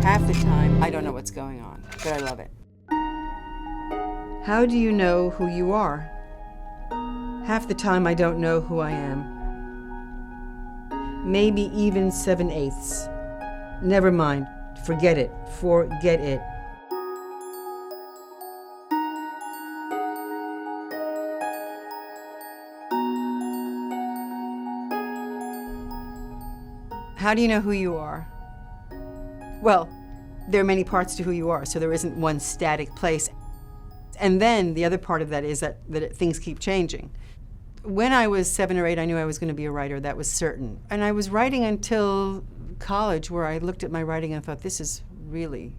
Half the time, I don't know what's going on, but I love it. How do you know who you are? Half the time, I don't know who I am. Maybe even 7/8. Never mind. Forget it. Forget it. How do you know who you are? Well, there are many parts to who you are, so there isn't one static place. And then the other part of that is that things keep changing. When I was 7 or 8, I knew I was going to be a writer. That was certain. And I was writing until college, where I looked at my writing and thought, this is really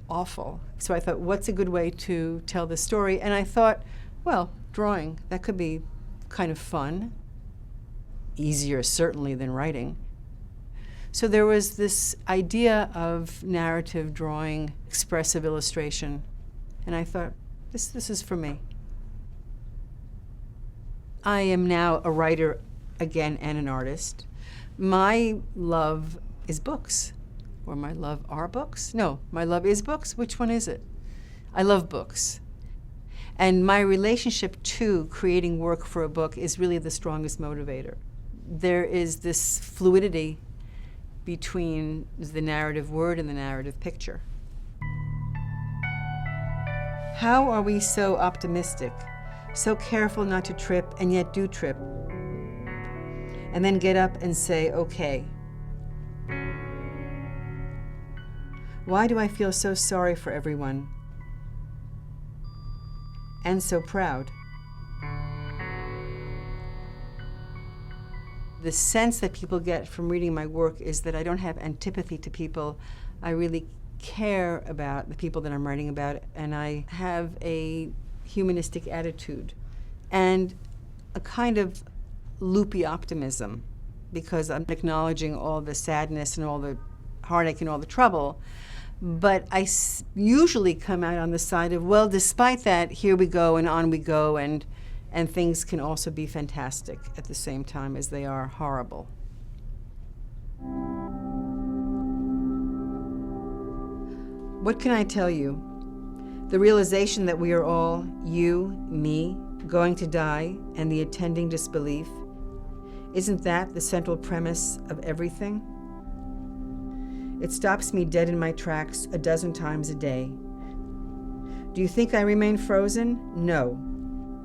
awful. So I thought, what's a good way to tell the story? And I thought, well, drawing, that could be kind of fun. Easier, certainly, than writing. So there was this idea of narrative drawing, expressive illustration. And I thought, this is for me. I am now a writer again and an artist. My love is books. Or my love are books? No, my love is books. Which one is it? I love books. And my relationship to creating work for a book is really the strongest motivator. There is this fluidity between the narrative word and the narrative picture. How are we so optimistic, so careful not to trip, and yet do trip? And then get up and say, okay. Why do I feel so sorry for everyone? And so proud? The sense that people get from reading my work is that I don't have antipathy to people. I really care about the people that I'm writing about, and I have a humanistic attitude and a kind of loopy optimism, because I'm acknowledging all the sadness and all the heartache and all the trouble. But I usually come out on the side of, well, despite that, here we go and on we go, and things can also be fantastic at the same time as they are horrible. What can I tell you? The realization that we are all, you, me, going to die, and the attending disbelief, isn't that the central premise of everything? It stops me dead in my tracks a dozen times a day. Do you think I remain frozen? No.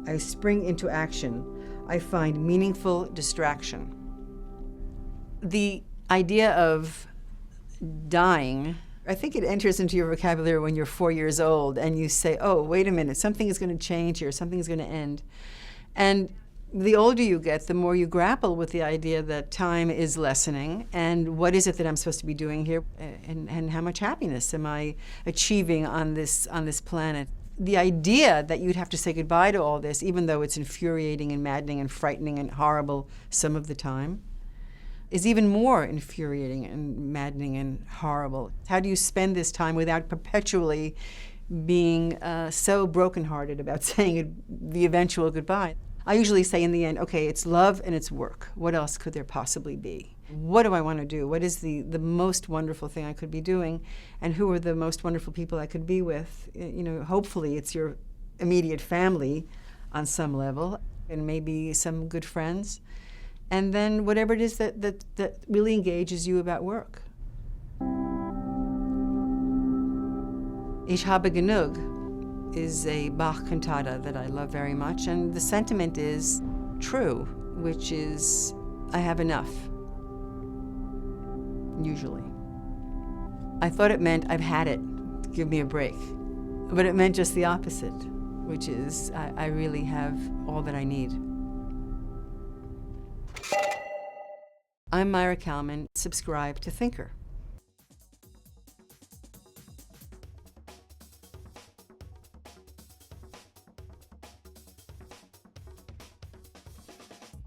I spring into action. I find meaningful distraction. The idea of dying, I think it enters into your vocabulary when you're 4 years old and you say, oh, wait a minute, something is going to change here, something is going to end. And the older you get, the more you grapple with the idea that time is lessening, and what is it that I'm supposed to be doing here, and how much happiness am I achieving on this planet. The idea that you'd have to say goodbye to all this, even though it's infuriating and maddening and frightening and horrible some of the time, is even more infuriating and maddening and horrible. How do you spend this time without perpetually being so brokenhearted about saying the eventual goodbye? I usually say in the end, okay, it's love and it's work. What else could there possibly be? What do I want to do? What is the most wonderful thing I could be doing? And who are the most wonderful people I could be with? You know, hopefully it's your immediate family on some level, and maybe some good friends. And then whatever it is that really engages you about work. Ich habe genug is a Bach cantata that I love very much, and the sentiment is true, which is, I have enough, usually. I thought it meant I've had it, give me a break, but it meant just the opposite, which is I really have all that I need. I'm Maira Kalman. Subscribe to THNKR.